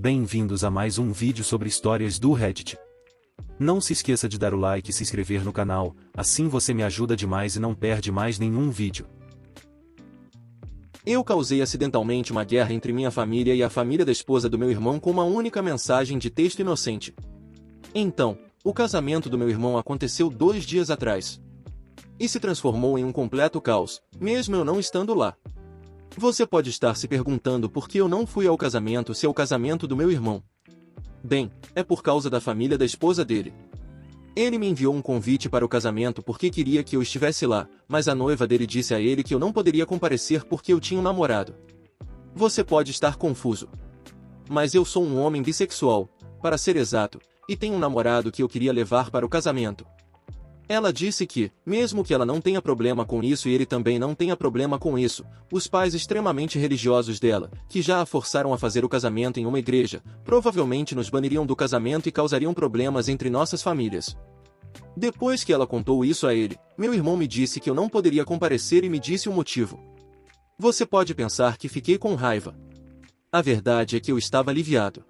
Bem-vindos a mais um vídeo sobre histórias do Reddit. Não se esqueça de dar o like e se inscrever no canal, assim você me ajuda demais e não perde mais nenhum vídeo. Eu causei acidentalmente uma guerra entre minha família e a família da esposa do meu irmão com uma única mensagem de texto inocente. Então, o casamento do meu irmão aconteceu 2 dias atrás. E se transformou em um completo caos, mesmo eu não estando lá. Você pode estar se perguntando por que eu não fui ao casamento se é o casamento do meu irmão. Bem, é por causa da família da esposa dele. Ele me enviou um convite para o casamento porque queria que eu estivesse lá, mas a noiva dele disse a ele que eu não poderia comparecer porque eu tinha um namorado. Você pode estar confuso. Mas eu sou um homem bissexual, para ser exato, e tenho um namorado que eu queria levar para o casamento. Ela disse que, mesmo que ela não tenha problema com isso e ele também não tenha problema com isso, os pais extremamente religiosos dela, que já a forçaram a fazer o casamento em uma igreja, provavelmente nos baniriam do casamento e causariam problemas entre nossas famílias. Depois que ela contou isso a ele, meu irmão me disse que eu não poderia comparecer e me disse o motivo. Você pode pensar que fiquei com raiva. A verdade é que eu estava aliviado.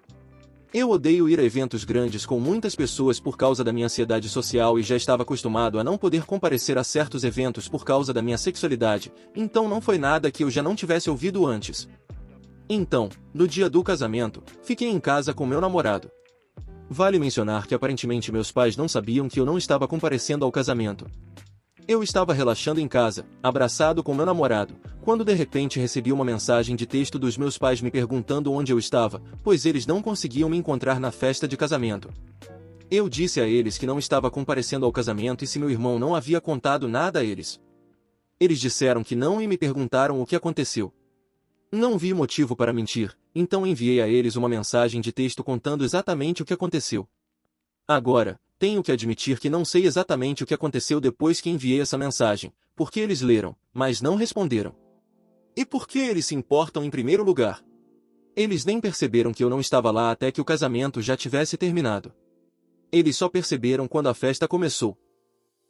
Eu odeio ir a eventos grandes com muitas pessoas por causa da minha ansiedade social e já estava acostumado a não poder comparecer a certos eventos por causa da minha sexualidade, então não foi nada que eu já não tivesse ouvido antes. Então, no dia do casamento, fiquei em casa com meu namorado. Vale mencionar que aparentemente meus pais não sabiam que eu não estava comparecendo ao casamento. Eu estava relaxando em casa, abraçado com meu namorado, quando de repente recebi uma mensagem de texto dos meus pais me perguntando onde eu estava, pois eles não conseguiam me encontrar na festa de casamento. Eu disse a eles que não estava comparecendo ao casamento e se meu irmão não havia contado nada a eles. Eles disseram que não e me perguntaram o que aconteceu. Não vi motivo para mentir, então enviei a eles uma mensagem de texto contando exatamente o que aconteceu. Agora, tenho que admitir que não sei exatamente o que aconteceu depois que enviei essa mensagem, porque eles leram, mas não responderam. E por que eles se importam em primeiro lugar? Eles nem perceberam que eu não estava lá até que o casamento já tivesse terminado. Eles só perceberam quando a festa começou.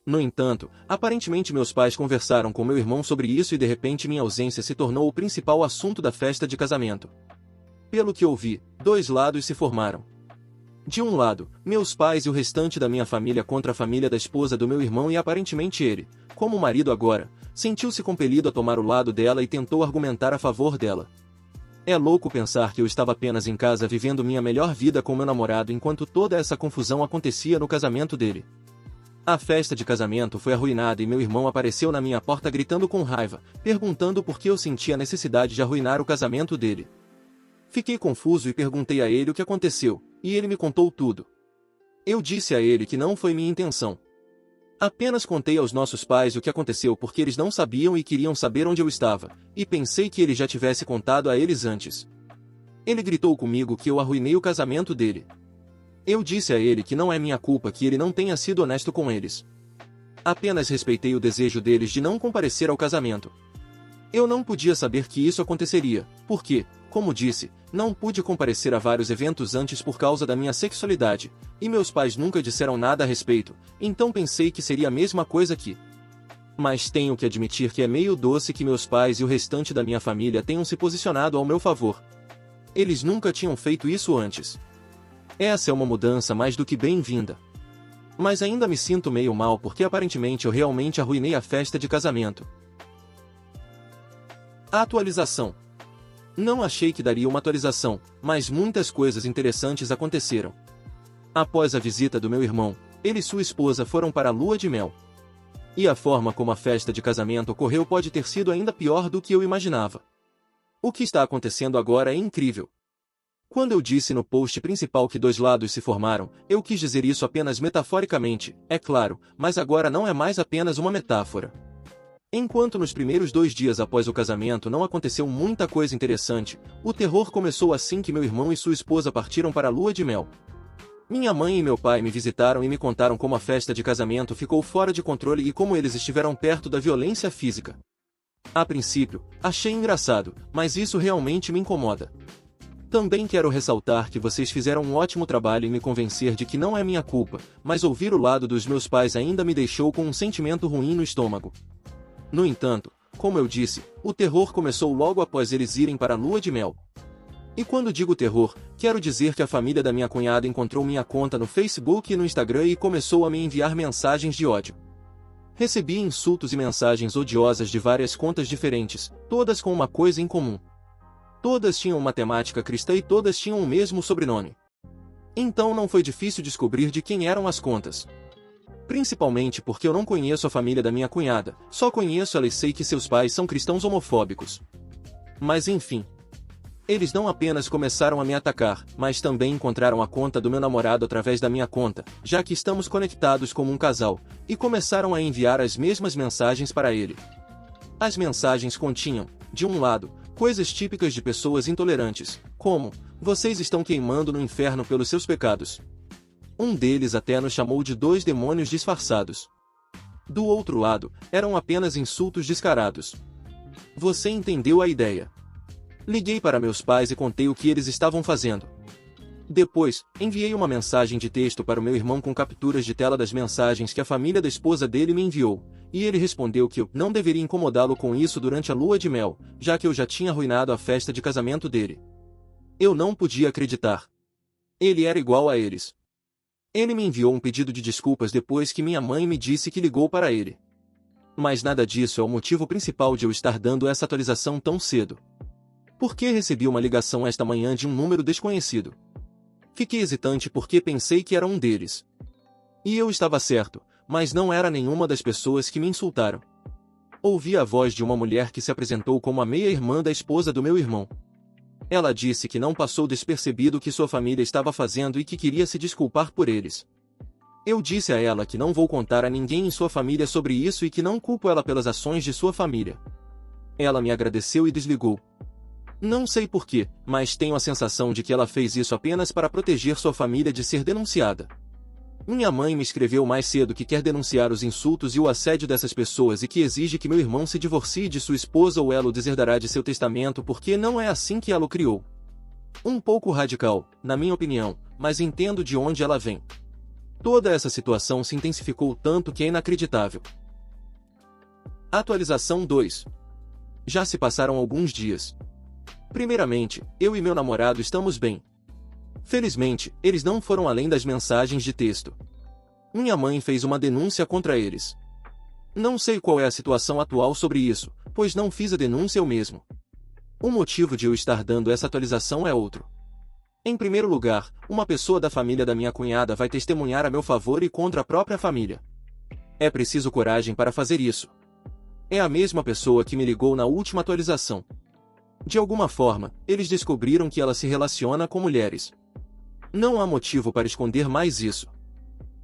No entanto, aparentemente meus pais conversaram com meu irmão sobre isso e de repente minha ausência se tornou o principal assunto da festa de casamento. Pelo que ouvi, 2 lados se formaram. De um lado, meus pais e o restante da minha família contra a família da esposa do meu irmão e aparentemente ele, como marido agora, sentiu-se compelido a tomar o lado dela e tentou argumentar a favor dela. É louco pensar que eu estava apenas em casa vivendo minha melhor vida com meu namorado enquanto toda essa confusão acontecia no casamento dele. A festa de casamento foi arruinada e meu irmão apareceu na minha porta gritando com raiva, perguntando por que eu sentia a necessidade de arruinar o casamento dele. Fiquei confuso e perguntei a ele o que aconteceu, e ele me contou tudo. Eu disse a ele que não foi minha intenção. Apenas contei aos nossos pais o que aconteceu porque eles não sabiam e queriam saber onde eu estava, e pensei que ele já tivesse contado a eles antes. Ele gritou comigo que eu arruinei o casamento dele. Eu disse a ele que não é minha culpa que ele não tenha sido honesto com eles. Apenas respeitei o desejo deles de não comparecer ao casamento. Eu não podia saber que isso aconteceria, porque, como disse, não pude comparecer a vários eventos antes por causa da minha sexualidade, e meus pais nunca disseram nada a respeito, então pensei que seria a mesma coisa aqui. Mas tenho que admitir que é meio doce que meus pais e o restante da minha família tenham se posicionado ao meu favor. Eles nunca tinham feito isso antes. Essa é uma mudança mais do que bem-vinda. Mas ainda me sinto meio mal porque aparentemente eu realmente arruinei a festa de casamento. Atualização. Não achei que daria uma atualização, mas muitas coisas interessantes aconteceram. Após a visita do meu irmão, ele e sua esposa foram para a lua de mel. E a forma como a festa de casamento ocorreu pode ter sido ainda pior do que eu imaginava. O que está acontecendo agora é incrível. Quando eu disse no post principal que 2 lados se formaram, eu quis dizer isso apenas metaforicamente, é claro, mas agora não é mais apenas uma metáfora. Enquanto nos primeiros 2 dias após o casamento não aconteceu muita coisa interessante, o terror começou assim que meu irmão e sua esposa partiram para a lua de mel. Minha mãe e meu pai me visitaram e me contaram como a festa de casamento ficou fora de controle e como eles estiveram perto da violência física. A princípio, achei engraçado, mas isso realmente me incomoda. Também quero ressaltar que vocês fizeram um ótimo trabalho em me convencer de que não é minha culpa, mas ouvir o lado dos meus pais ainda me deixou com um sentimento ruim no estômago. No entanto, como eu disse, o terror começou logo após eles irem para a lua de mel. E quando digo terror, quero dizer que a família da minha cunhada encontrou minha conta no Facebook e no Instagram e começou a me enviar mensagens de ódio. Recebi insultos e mensagens odiosas de várias contas diferentes, todas com uma coisa em comum. Todas tinham uma temática cristã e todas tinham o mesmo sobrenome. Então não foi difícil descobrir de quem eram as contas. Principalmente porque eu não conheço a família da minha cunhada, só conheço ela e sei que seus pais são cristãos homofóbicos. Mas enfim. Eles não apenas começaram a me atacar, mas também encontraram a conta do meu namorado através da minha conta, já que estamos conectados como um casal, e começaram a enviar as mesmas mensagens para ele. As mensagens continham, de um lado, coisas típicas de pessoas intolerantes, como: vocês estão queimando no inferno pelos seus pecados. Um deles até nos chamou de 2 demônios disfarçados. Do outro lado, eram apenas insultos descarados. Você entendeu a ideia? Liguei para meus pais e contei o que eles estavam fazendo. Depois, enviei uma mensagem de texto para o meu irmão com capturas de tela das mensagens que a família da esposa dele me enviou, e ele respondeu que eu não deveria incomodá-lo com isso durante a lua de mel, já que eu já tinha arruinado a festa de casamento dele. Eu não podia acreditar. Ele era igual a eles. Ele me enviou um pedido de desculpas depois que minha mãe me disse que ligou para ele. Mas nada disso é o motivo principal de eu estar dando essa atualização tão cedo. Por que recebi uma ligação esta manhã de um número desconhecido? Fiquei hesitante porque pensei que era um deles. E eu estava certo, mas não era nenhuma das pessoas que me insultaram. Ouvi a voz de uma mulher que se apresentou como a meia-irmã da esposa do meu irmão. Ela disse que não passou despercebido o que sua família estava fazendo e que queria se desculpar por eles. Eu disse a ela que não vou contar a ninguém em sua família sobre isso e que não culpo ela pelas ações de sua família. Ela me agradeceu e desligou. Não sei porquê, mas tenho a sensação de que ela fez isso apenas para proteger sua família de ser denunciada. Minha mãe me escreveu mais cedo que quer denunciar os insultos e o assédio dessas pessoas e que exige que meu irmão se divorcie de sua esposa ou ela o deserdará de seu testamento porque não é assim que ela o criou. Um pouco radical, na minha opinião, mas entendo de onde ela vem. Toda essa situação se intensificou tanto que é inacreditável. Atualização 2. Já se passaram alguns dias. Primeiramente, eu e meu namorado estamos bem. Felizmente, eles não foram além das mensagens de texto. Minha mãe fez uma denúncia contra eles. Não sei qual é a situação atual sobre isso, pois não fiz a denúncia eu mesmo. O motivo de eu estar dando essa atualização é outro. Em primeiro lugar, uma pessoa da família da minha cunhada vai testemunhar a meu favor e contra a própria família. É preciso coragem para fazer isso. É a mesma pessoa que me ligou na última atualização. De alguma forma, eles descobriram que ela se relaciona com mulheres. Não há motivo para esconder mais isso.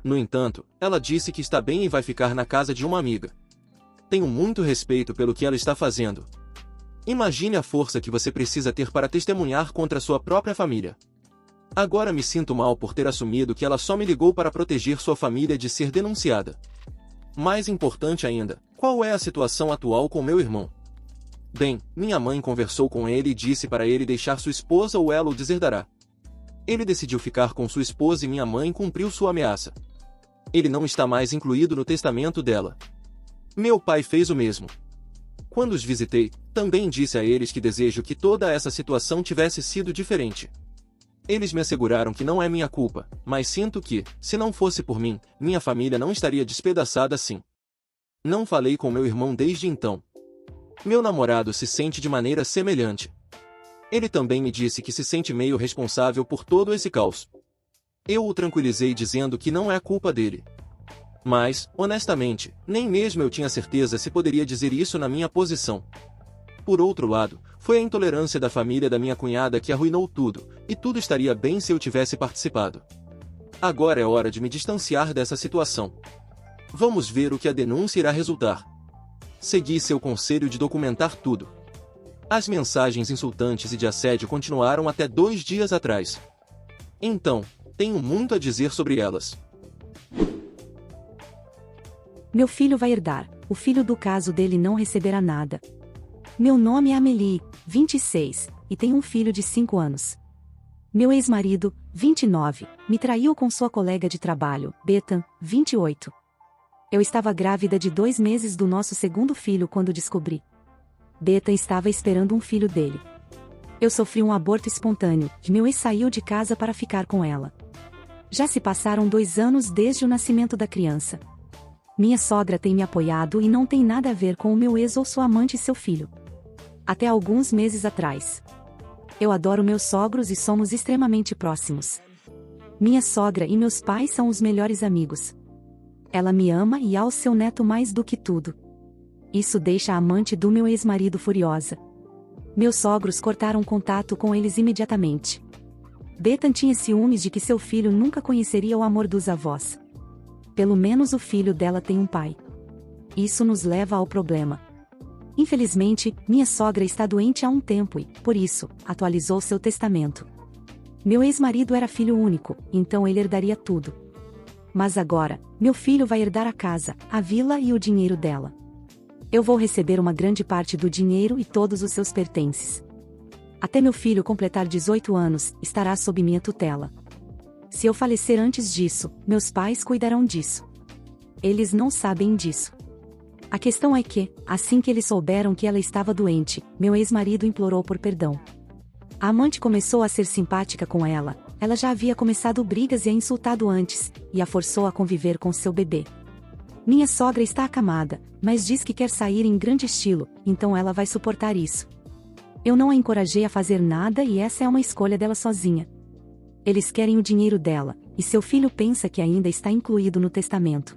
No entanto, ela disse que está bem e vai ficar na casa de uma amiga. Tenho muito respeito pelo que ela está fazendo. Imagine a força que você precisa ter para testemunhar contra sua própria família. Agora me sinto mal por ter assumido que ela só me ligou para proteger sua família de ser denunciada. Mais importante ainda, qual é a situação atual com meu irmão? Bem, minha mãe conversou com ele e disse para ele deixar sua esposa ou ela o deserdará. Ele decidiu ficar com sua esposa e minha mãe cumpriu sua ameaça. Ele não está mais incluído no testamento dela. Meu pai fez o mesmo. Quando os visitei, também disse a eles que desejo que toda essa situação tivesse sido diferente. Eles me asseguraram que não é minha culpa, mas sinto que, se não fosse por mim, minha família não estaria despedaçada assim. Não falei com meu irmão desde então. Meu namorado se sente de maneira semelhante. Ele também me disse que se sente meio responsável por todo esse caos. Eu o tranquilizei dizendo que não é culpa dele. Mas, honestamente, nem mesmo eu tinha certeza se poderia dizer isso na minha posição. Por outro lado, foi a intolerância da família da minha cunhada que arruinou tudo, e tudo estaria bem se eu tivesse participado. Agora é hora de me distanciar dessa situação. Vamos ver o que a denúncia irá resultar. Segui seu conselho de documentar tudo. As mensagens insultantes e de assédio continuaram até 2 dias atrás. Então, tenho muito a dizer sobre elas. Meu filho vai herdar, o filho do caso dele não receberá nada. Meu nome é Amelie, 26, e tenho um filho de 5 anos. Meu ex-marido, 29, me traiu com sua colega de trabalho, Bethan, 28. Eu estava grávida de 2 meses do nosso segundo filho quando descobri. Bethan estava esperando um filho dele. Eu sofri um aborto espontâneo, e meu ex saiu de casa para ficar com ela. Já se passaram 2 anos desde o nascimento da criança. Minha sogra tem me apoiado e não tem nada a ver com o meu ex ou sua amante e seu filho. Até alguns meses atrás. Eu adoro meus sogros e somos extremamente próximos. Minha sogra e meus pais são os melhores amigos. Ela me ama e ao seu neto mais do que tudo. Isso deixa a amante do meu ex-marido furiosa. Meus sogros cortaram contato com eles imediatamente. Bethan tinha ciúmes de que seu filho nunca conheceria o amor dos avós. Pelo menos o filho dela tem um pai. Isso nos leva ao problema. Infelizmente, minha sogra está doente há um tempo e, por isso, atualizou seu testamento. Meu ex-marido era filho único, então ele herdaria tudo. Mas agora, meu filho vai herdar a casa, a vila e o dinheiro dela. Eu vou receber uma grande parte do dinheiro e todos os seus pertences. Até meu filho completar 18 anos, estará sob minha tutela. Se eu falecer antes disso, meus pais cuidarão disso. Eles não sabem disso. A questão é que, assim que eles souberam que ela estava doente, meu ex-marido implorou por perdão. A amante começou a ser simpática com ela, ela já havia começado brigas e a insultado antes, e a forçou a conviver com seu bebê. Minha sogra está acamada, mas diz que quer sair em grande estilo, então ela vai suportar isso. Eu não a encorajei a fazer nada e essa é uma escolha dela sozinha. Eles querem o dinheiro dela, e seu filho pensa que ainda está incluído no testamento.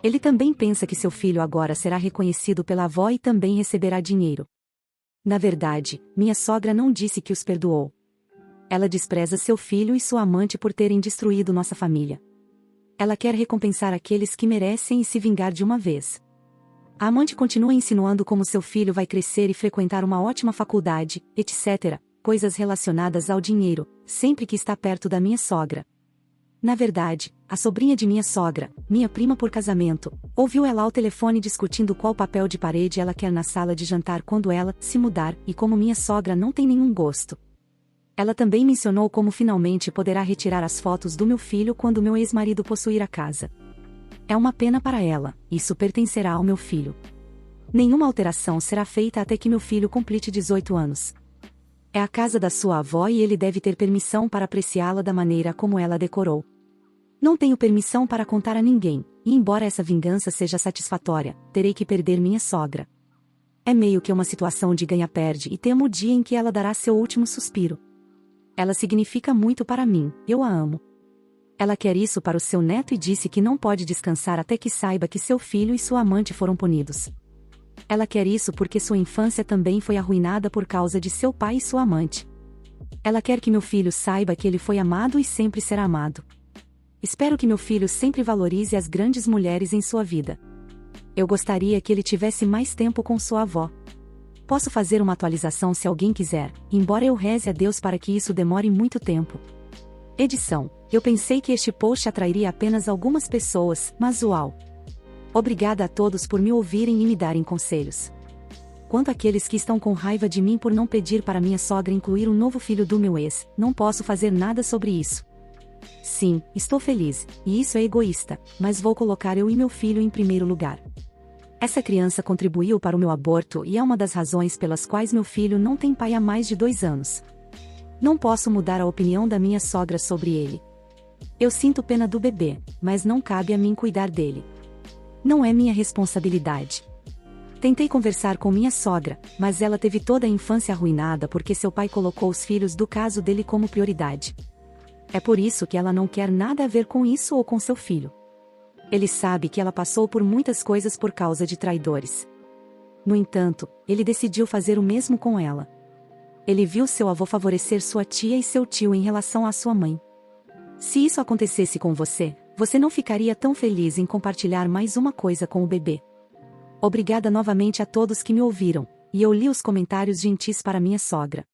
Ele também pensa que seu filho agora será reconhecido pela avó e também receberá dinheiro. Na verdade, minha sogra não disse que os perdoou. Ela despreza seu filho e sua amante por terem destruído nossa família. Ela quer recompensar aqueles que merecem e se vingar de uma vez. A amante continua insinuando como seu filho vai crescer e frequentar uma ótima faculdade, etc., coisas relacionadas ao dinheiro, sempre que está perto da minha sogra. Na verdade, a sobrinha de minha sogra, minha prima por casamento, ouviu ela ao telefone discutindo qual papel de parede ela quer na sala de jantar quando ela se mudar, e como minha sogra não tem nenhum gosto. Ela também mencionou como finalmente poderá retirar as fotos do meu filho quando meu ex-marido possuir a casa. É uma pena para ela, isso pertencerá ao meu filho. Nenhuma alteração será feita até que meu filho complete 18 anos. É a casa da sua avó e ele deve ter permissão para apreciá-la da maneira como ela decorou. Não tenho permissão para contar a ninguém, e embora essa vingança seja satisfatória, terei que perder minha sogra. É meio que uma situação de ganha-perde e temo o dia em que ela dará seu último suspiro. Ela significa muito para mim, eu a amo. Ela quer isso para o seu neto e disse que não pode descansar até que saiba que seu filho e sua amante foram punidos. Ela quer isso porque sua infância também foi arruinada por causa de seu pai e sua amante. Ela quer que meu filho saiba que ele foi amado e sempre será amado. Espero que meu filho sempre valorize as grandes mulheres em sua vida. Eu gostaria que ele tivesse mais tempo com sua avó. Posso fazer uma atualização se alguém quiser, embora eu reze a Deus para que isso demore muito tempo. Edição: eu pensei que este post atrairia apenas algumas pessoas, mas uau! Obrigada a todos por me ouvirem e me darem conselhos. Quanto àqueles que estão com raiva de mim por não pedir para minha sogra incluir um novo filho do meu ex, não posso fazer nada sobre isso. Sim, estou feliz, e isso é egoísta, mas vou colocar eu e meu filho em primeiro lugar. Essa criança contribuiu para o meu aborto e é uma das razões pelas quais meu filho não tem pai há mais de 2 anos. Não posso mudar a opinião da minha sogra sobre ele. Eu sinto pena do bebê, mas não cabe a mim cuidar dele. Não é minha responsabilidade. Tentei conversar com minha sogra, mas ela teve toda a infância arruinada porque seu pai colocou os filhos do caso dele como prioridade. É por isso que ela não quer nada a ver com isso ou com seu filho. Ele sabe que ela passou por muitas coisas por causa de traidores. No entanto, ele decidiu fazer o mesmo com ela. Ele viu seu avô favorecer sua tia e seu tio em relação à sua mãe. Se isso acontecesse com você, você não ficaria tão feliz em compartilhar mais uma coisa com o bebê. Obrigada novamente a todos que me ouviram, e eu li os comentários gentis para minha sogra.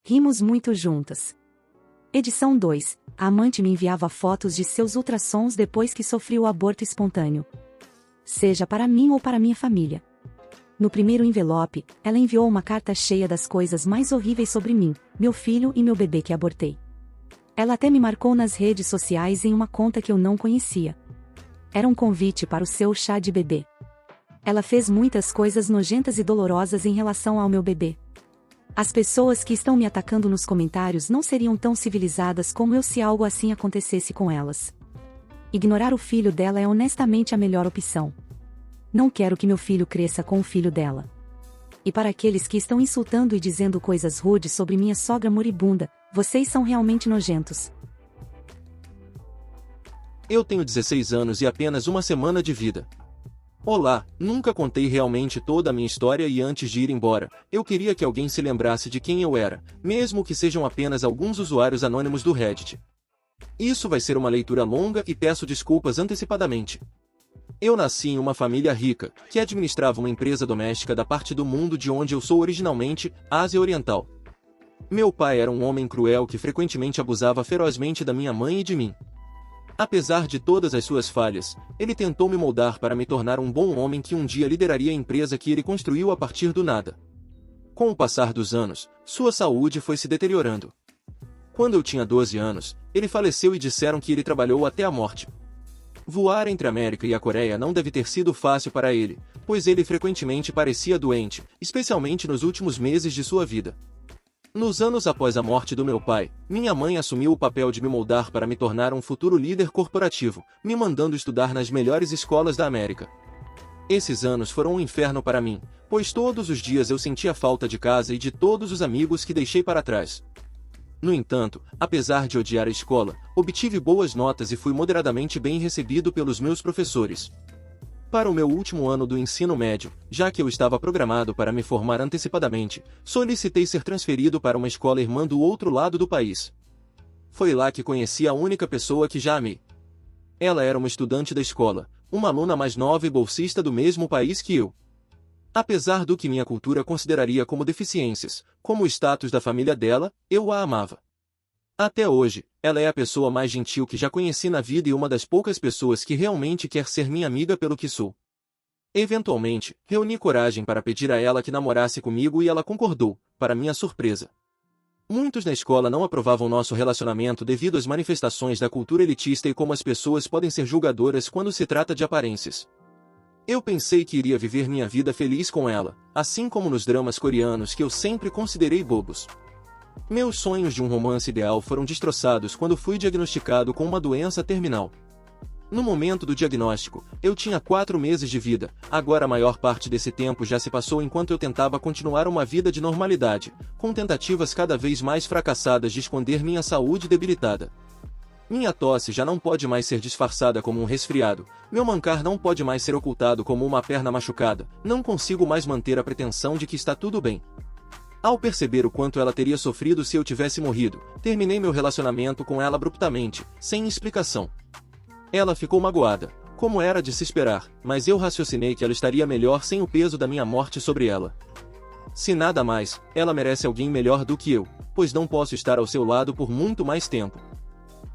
Rimos muito juntas. Edição 2. A amante me enviava fotos de seus ultrassons depois que sofri o aborto espontâneo. Seja para mim ou para minha família. No primeiro envelope, ela enviou uma carta cheia das coisas mais horríveis sobre mim, meu filho e meu bebê que abortei. Ela até me marcou nas redes sociais em uma conta que eu não conhecia. Era um convite para o seu chá de bebê. Ela fez muitas coisas nojentas e dolorosas em relação ao meu bebê. As pessoas que estão me atacando nos comentários não seriam tão civilizadas como eu se algo assim acontecesse com elas. Ignorar o filho dela é honestamente a melhor opção. Não quero que meu filho cresça com o filho dela. E para aqueles que estão insultando e dizendo coisas rudes sobre minha sogra moribunda, vocês são realmente nojentos. Eu tenho 16 anos e apenas uma semana de vida. Olá, nunca contei realmente toda a minha história e antes de ir embora, eu queria que alguém se lembrasse de quem eu era, mesmo que sejam apenas alguns usuários anônimos do Reddit. Isso vai ser uma leitura longa e peço desculpas antecipadamente. Eu nasci em uma família rica, que administrava uma empresa doméstica da parte do mundo de onde eu sou originalmente, Ásia Oriental. Meu pai era um homem cruel que frequentemente abusava ferozmente da minha mãe e de mim. Apesar de todas as suas falhas, ele tentou me moldar para me tornar um bom homem que um dia lideraria a empresa que ele construiu a partir do nada. Com o passar dos anos, sua saúde foi se deteriorando. Quando eu tinha 12 anos, ele faleceu e disseram que ele trabalhou até a morte. Voar entre a América e a Coreia não deve ter sido fácil para ele, pois ele frequentemente parecia doente, especialmente nos últimos meses de sua vida. Nos anos após a morte do meu pai, minha mãe assumiu o papel de me moldar para me tornar um futuro líder corporativo, me mandando estudar nas melhores escolas da América. Esses anos foram um inferno para mim, pois todos os dias eu sentia falta de casa e de todos os amigos que deixei para trás. No entanto, apesar de odiar a escola, obtive boas notas e fui moderadamente bem recebido pelos meus professores. Para o meu último ano do ensino médio, já que eu estava programado para me formar antecipadamente, solicitei ser transferido para uma escola irmã do outro lado do país. Foi lá que conheci a única pessoa que já amei. Ela era uma estudante da escola, uma aluna mais nova e bolsista do mesmo país que eu. Apesar do que minha cultura consideraria como deficiências, como o status da família dela, eu a amava. Até hoje, ela é a pessoa mais gentil que já conheci na vida e uma das poucas pessoas que realmente quer ser minha amiga pelo que sou. Eventualmente, reuni coragem para pedir a ela que namorasse comigo e ela concordou, para minha surpresa. Muitos na escola não aprovavam nosso relacionamento devido às manifestações da cultura elitista e como as pessoas podem ser julgadoras quando se trata de aparências. Eu pensei que iria viver minha vida feliz com ela, assim como nos dramas coreanos que eu sempre considerei bobos. Meus sonhos de um romance ideal foram destroçados quando fui diagnosticado com uma doença terminal. No momento do diagnóstico, eu tinha 4 meses de vida, agora a maior parte desse tempo já se passou enquanto eu tentava continuar uma vida de normalidade, com tentativas cada vez mais fracassadas de esconder minha saúde debilitada. Minha tosse já não pode mais ser disfarçada como um resfriado, meu mancar não pode mais ser ocultado como uma perna machucada, não consigo mais manter a pretensão de que está tudo bem. Ao perceber o quanto ela teria sofrido se eu tivesse morrido, terminei meu relacionamento com ela abruptamente, sem explicação. Ela ficou magoada, como era de se esperar, mas eu raciocinei que ela estaria melhor sem o peso da minha morte sobre ela. Se nada mais, ela merece alguém melhor do que eu, pois não posso estar ao seu lado por muito mais tempo.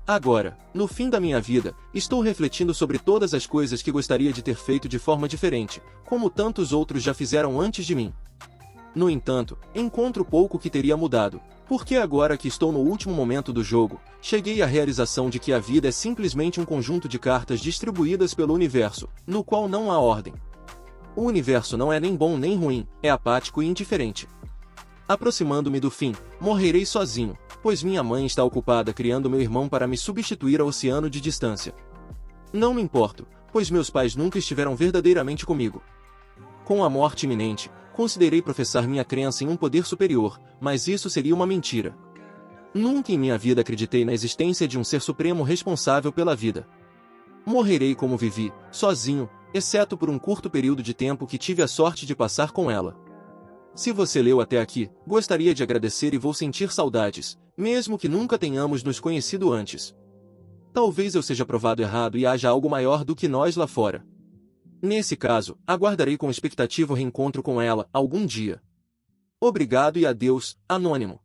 Agora, no fim da minha vida, estou refletindo sobre todas as coisas que gostaria de ter feito de forma diferente, como tantos outros já fizeram antes de mim. No entanto, encontro pouco que teria mudado, porque agora que estou no último momento do jogo, cheguei à realização de que a vida é simplesmente um conjunto de cartas distribuídas pelo universo, no qual não há ordem. O universo não é nem bom nem ruim, é apático e indiferente. Aproximando-me do fim, morrerei sozinho, pois minha mãe está ocupada criando meu irmão para me substituir ao oceano de distância. Não me importo, pois meus pais nunca estiveram verdadeiramente comigo. Com a morte iminente, considerei professar minha crença em um poder superior, mas isso seria uma mentira. Nunca em minha vida acreditei na existência de um ser supremo responsável pela vida. Morrerei como vivi, sozinho, exceto por um curto período de tempo que tive a sorte de passar com ela. Se você leu até aqui, gostaria de agradecer e vou sentir saudades, mesmo que nunca tenhamos nos conhecido antes. Talvez eu seja provado errado e haja algo maior do que nós lá fora. Nesse caso, aguardarei com expectativa o reencontro com ela, algum dia. Obrigado e adeus, anônimo.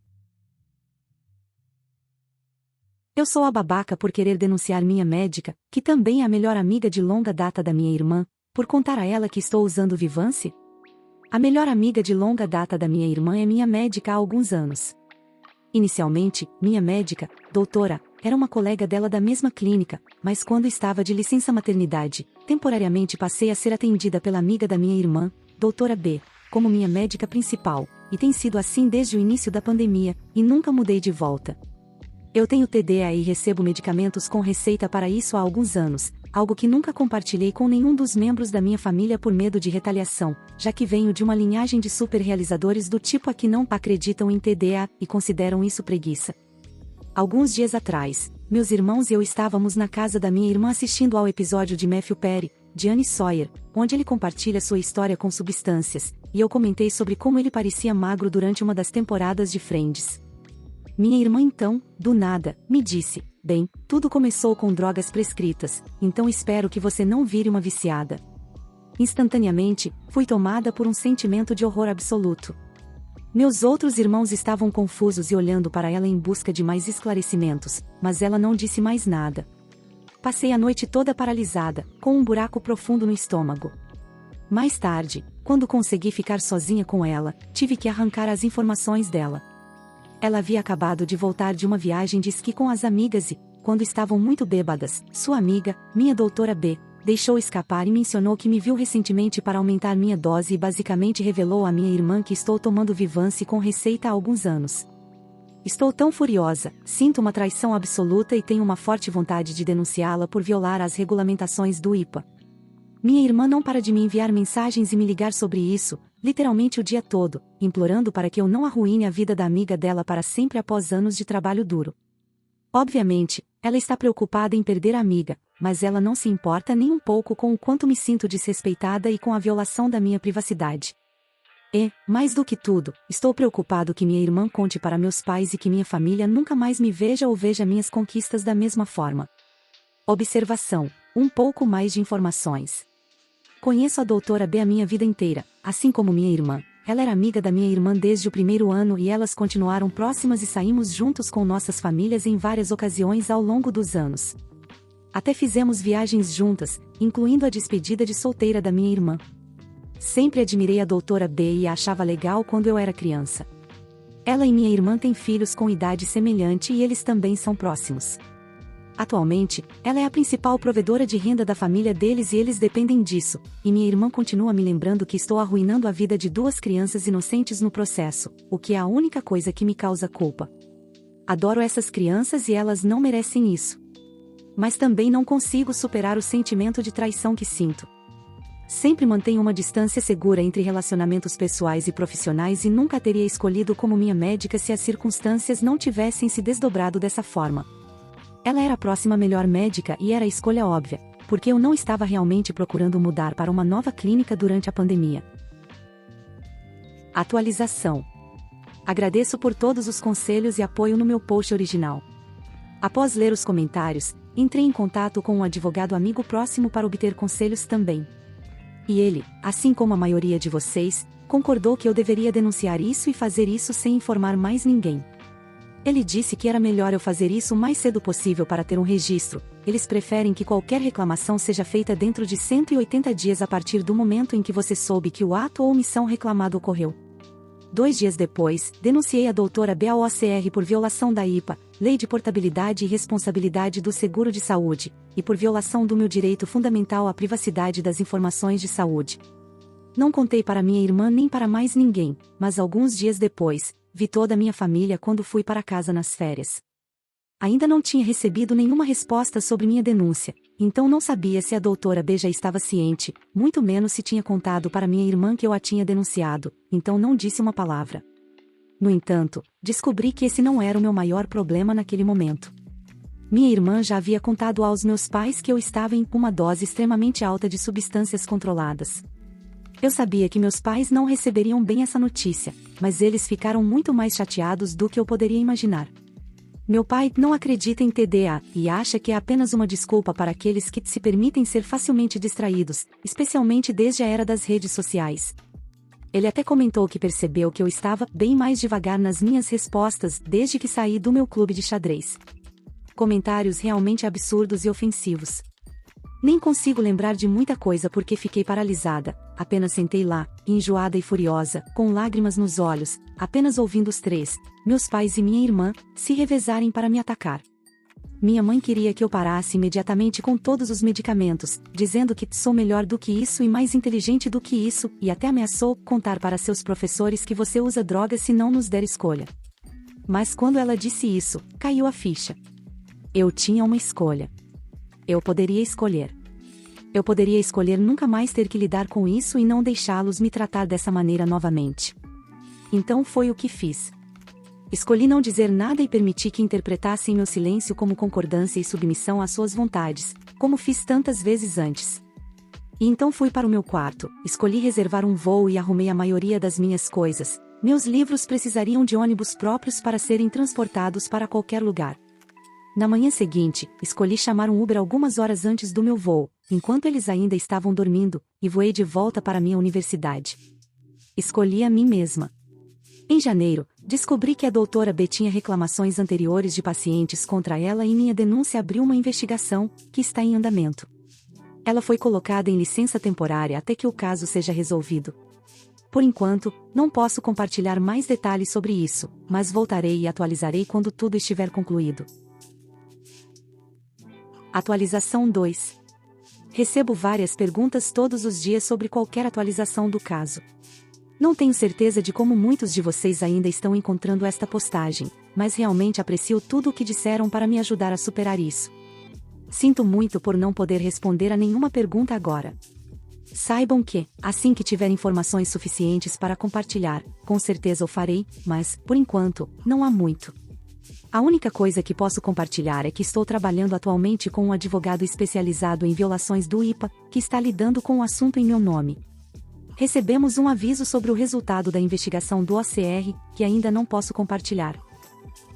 Eu sou a babaca por querer denunciar minha médica, que também é a melhor amiga de longa data da minha irmã, por contar a ela que estou usando Vivance? A melhor amiga de longa data da minha irmã é minha médica há alguns anos. Inicialmente, minha médica, doutora, era uma colega dela da mesma clínica, mas quando estava de licença maternidade, temporariamente passei a ser atendida pela amiga da minha irmã, doutora B. como minha médica principal, e tem sido assim desde o início da pandemia, e nunca mudei de volta. Eu tenho TDAH e recebo medicamentos com receita para isso há alguns anos, algo que nunca compartilhei com nenhum dos membros da minha família por medo de retaliação, já que venho de uma linhagem de super-realizadores do tipo a que não acreditam em TDAH e consideram isso preguiça. Alguns dias atrás, meus irmãos e eu estávamos na casa da minha irmã assistindo ao episódio de Matthew Perry, de Annie Sawyer, onde ele compartilha sua história com substâncias, e eu comentei sobre como ele parecia magro durante uma das temporadas de Friends. Minha irmã então, do nada, me disse: "Bem, tudo começou com drogas prescritas, então espero que você não vire uma viciada." Instantaneamente, fui tomada por um sentimento de horror absoluto. Meus outros irmãos estavam confusos e olhando para ela em busca de mais esclarecimentos, mas ela não disse mais nada. Passei a noite toda paralisada, com um buraco profundo no estômago. Mais tarde, quando consegui ficar sozinha com ela, tive que arrancar as informações dela. Ela havia acabado de voltar de uma viagem de esqui com as amigas e, quando estavam muito bêbadas, sua amiga, minha doutora B, deixou escapar e mencionou que me viu recentemente para aumentar minha dose e basicamente revelou à minha irmã que estou tomando Vyvanse com receita há alguns anos. Estou tão furiosa, sinto uma traição absoluta e tenho uma forte vontade de denunciá-la por violar as regulamentações do IPA. Minha irmã não para de me enviar mensagens e me ligar sobre isso, literalmente o dia todo, implorando para que eu não arruine a vida da amiga dela para sempre após anos de trabalho duro. Obviamente, ela está preocupada em perder a amiga, mas ela não se importa nem um pouco com o quanto me sinto desrespeitada e com a violação da minha privacidade. E, mais do que tudo, estou preocupado que minha irmã conte para meus pais e que minha família nunca mais me veja ou veja minhas conquistas da mesma forma. Observação: um pouco mais de informações. Conheço a doutora B a minha vida inteira, assim como minha irmã. Ela era amiga da minha irmã desde o primeiro ano e elas continuaram próximas e saímos juntos com nossas famílias em várias ocasiões ao longo dos anos. Até fizemos viagens juntas, incluindo a despedida de solteira da minha irmã. Sempre admirei a doutora B e a achava legal quando eu era criança. Ela e minha irmã têm filhos com idade semelhante e eles também são próximos. Atualmente, ela é a principal provedora de renda da família deles e eles dependem disso, e minha irmã continua me lembrando que estou arruinando a vida de duas crianças inocentes no processo, o que é a única coisa que me causa culpa. Adoro essas crianças e elas não merecem isso. Mas também não consigo superar o sentimento de traição que sinto. Sempre mantenho uma distância segura entre relacionamentos pessoais e profissionais e nunca teria escolhido como minha médica se as circunstâncias não tivessem se desdobrado dessa forma. Ela era a próxima melhor médica e era a escolha óbvia, porque eu não estava realmente procurando mudar para uma nova clínica durante a pandemia. Atualização. Agradeço por todos os conselhos e apoio no meu post original. Após ler os comentários, entrei em contato com um advogado amigo próximo para obter conselhos também. E ele, assim como a maioria de vocês, concordou que eu deveria denunciar isso e fazer isso sem informar mais ninguém. Ele disse que era melhor eu fazer isso o mais cedo possível para ter um registro. Eles preferem que qualquer reclamação seja feita dentro de 180 dias a partir do momento em que você soube que o ato ou omissão reclamado ocorreu. 2 dias depois, denunciei a doutora B ao OCR por violação da IPA, Lei de Portabilidade e Responsabilidade do Seguro de Saúde, e por violação do meu direito fundamental à privacidade das informações de saúde. Não contei para minha irmã nem para mais ninguém, mas alguns dias depois, vi toda a minha família quando fui para casa nas férias. Ainda não tinha recebido nenhuma resposta sobre minha denúncia, então não sabia se a doutora B já estava ciente, muito menos se tinha contado para minha irmã que eu a tinha denunciado, então não disse uma palavra. No entanto, descobri que esse não era o meu maior problema naquele momento. Minha irmã já havia contado aos meus pais que eu estava em uma dose extremamente alta de substâncias controladas. Eu sabia que meus pais não receberiam bem essa notícia, mas eles ficaram muito mais chateados do que eu poderia imaginar. Meu pai não acredita em TDAH e acha que é apenas uma desculpa para aqueles que se permitem ser facilmente distraídos, especialmente desde a era das redes sociais. Ele até comentou que percebeu que eu estava bem mais devagar nas minhas respostas desde que saí do meu clube de xadrez. Comentários realmente absurdos e ofensivos. Nem consigo lembrar de muita coisa porque fiquei paralisada, apenas sentei lá, enjoada e furiosa, com lágrimas nos olhos, apenas ouvindo os três, meus pais e minha irmã, se revezarem para me atacar. minha mãe queria que eu parasse imediatamente com todos os medicamentos, dizendo que sou melhor do que isso e mais inteligente do que isso, e até ameaçou contar para seus professores que você usa drogas se não nos der escolha. Mas quando ela disse isso, caiu a ficha. Eu tinha uma escolha. Eu poderia escolher. Eu poderia escolher nunca mais ter que lidar com isso e não deixá-los me tratar dessa maneira novamente. Então foi o que fiz. Escolhi não dizer nada e permiti que interpretassem meu silêncio como concordância e submissão às suas vontades, como fiz tantas vezes antes. E então fui para o meu quarto, escolhi reservar um voo e arrumei a maioria das minhas coisas. Meus livros precisariam de ônibus próprios para serem transportados para qualquer lugar. Na manhã seguinte, escolhi chamar um Uber algumas horas antes do meu voo, enquanto eles ainda estavam dormindo, e voei de volta para minha universidade. Escolhi a mim mesma. Em janeiro, descobri que a doutora B tinha reclamações anteriores de pacientes contra ela e minha denúncia abriu uma investigação, que está em andamento. Ela foi colocada em licença temporária até que o caso seja resolvido. Por enquanto, não posso compartilhar mais detalhes sobre isso, mas voltarei e atualizarei quando tudo estiver concluído. Atualização 2. Recebo várias perguntas todos os dias sobre qualquer atualização do caso. Não tenho certeza de como muitos de vocês ainda estão encontrando esta postagem, mas realmente aprecio tudo o que disseram para me ajudar a superar isso. Sinto muito por não poder responder a nenhuma pergunta agora. Saibam que, assim que tiver informações suficientes para compartilhar, com certeza o farei, mas, por enquanto, não há muito. A única coisa que posso compartilhar é que estou trabalhando atualmente com um advogado especializado em violações do IPA, que está lidando com o assunto em meu nome. Recebemos um aviso sobre o resultado da investigação do OCR, que ainda não posso compartilhar.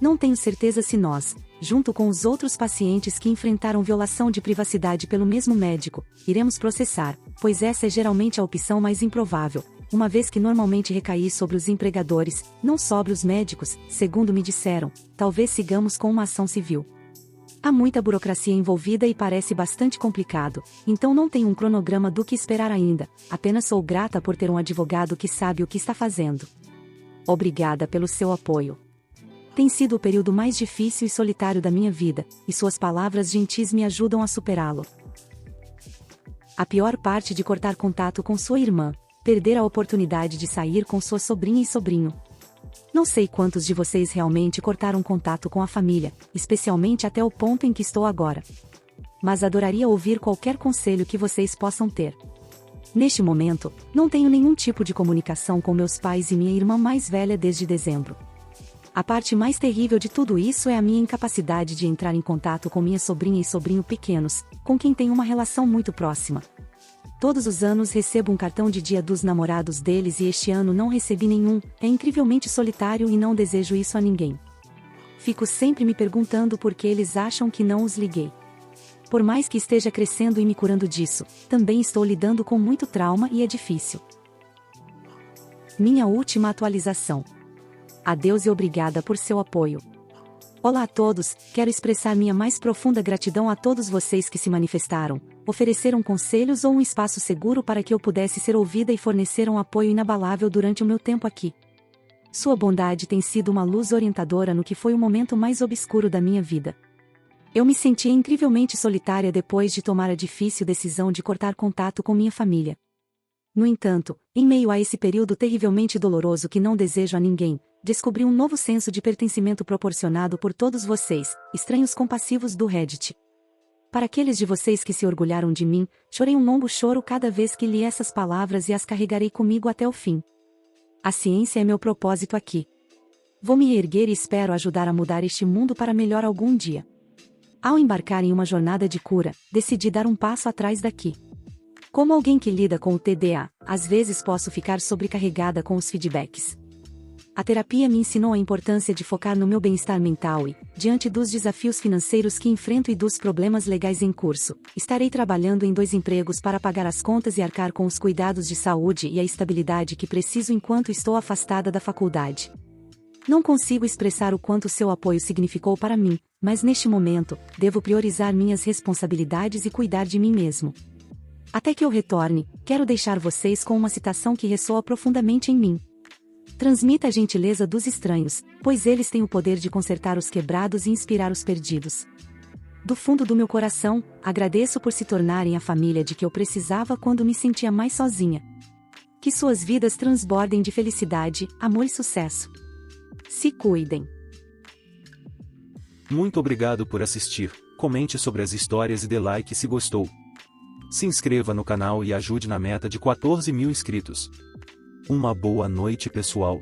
Não tenho certeza se nós, junto com os outros pacientes que enfrentaram violação de privacidade pelo mesmo médico, iremos processar, pois essa é geralmente a opção mais improvável, uma vez que normalmente recai sobre os empregadores, não sobre os médicos, segundo me disseram, talvez sigamos com uma ação civil. Há muita burocracia envolvida e parece bastante complicado, então não tenho um cronograma do que esperar ainda, apenas sou grata por ter um advogado que sabe o que está fazendo. Obrigada pelo seu apoio. Tem sido o período mais difícil e solitário da minha vida, e suas palavras gentis me ajudam a superá-lo. A pior parte de cortar contato com sua irmã, perder a oportunidade de sair com sua sobrinha e sobrinho. Não sei quantos de vocês realmente cortaram contato com a família, especialmente até o ponto em que estou agora. Mas adoraria ouvir qualquer conselho que vocês possam ter. Neste momento, não tenho nenhum tipo de comunicação com meus pais e minha irmã mais velha desde dezembro. A parte mais terrível de tudo isso é a minha incapacidade de entrar em contato com minha sobrinha e sobrinho pequenos, com quem tenho uma relação muito próxima. Todos os anos recebo um cartão de Dia dos Namorados deles e este ano não recebi nenhum, é incrivelmente solitário e não desejo isso a ninguém. Fico sempre me perguntando por que eles acham que não os liguei. Por mais que esteja crescendo e me curando disso, também estou lidando com muito trauma e é difícil. Minha última atualização. Adeus e obrigada por seu apoio. Olá a todos, quero expressar minha mais profunda gratidão a todos vocês que se manifestaram, ofereceram conselhos ou um espaço seguro para que eu pudesse ser ouvida e forneceram apoio inabalável durante o meu tempo aqui. Sua bondade tem sido uma luz orientadora no que foi o momento mais obscuro da minha vida. Eu me sentia incrivelmente solitária depois de tomar a difícil decisão de cortar contato com minha família. No entanto, em meio a esse período terrivelmente doloroso que não desejo a ninguém, descobri um novo senso de pertencimento proporcionado por todos vocês, estranhos compassivos do Reddit. Para aqueles de vocês que se orgulharam de mim, chorei um longo choro cada vez que li essas palavras e as carregarei comigo até o fim. A ciência é meu propósito aqui. Vou me reerguer e espero ajudar a mudar este mundo para melhor algum dia. Ao embarcar em uma jornada de cura, decidi dar um passo atrás daqui. Como alguém que lida com o TDA, às vezes posso ficar sobrecarregada com os feedbacks. A terapia me ensinou a importância de focar no meu bem-estar mental e, diante dos desafios financeiros que enfrento e dos problemas legais em curso, estarei trabalhando em 2 empregos para pagar as contas e arcar com os cuidados de saúde e a estabilidade que preciso enquanto estou afastada da faculdade. Não consigo expressar o quanto seu apoio significou para mim, mas neste momento, devo priorizar minhas responsabilidades e cuidar de mim mesmo. Até que eu retorne, quero deixar vocês com uma citação que ressoa profundamente em mim. Transmita a gentileza dos estranhos, pois eles têm o poder de consertar os quebrados e inspirar os perdidos. Do fundo do meu coração, agradeço por se tornarem a família de que eu precisava quando me sentia mais sozinha. Que suas vidas transbordem de felicidade, amor e sucesso. Se cuidem. Muito obrigado por assistir, comente sobre as histórias e dê like se gostou. Se inscreva no canal e ajude na meta de 14 mil inscritos. Uma boa noite, pessoal.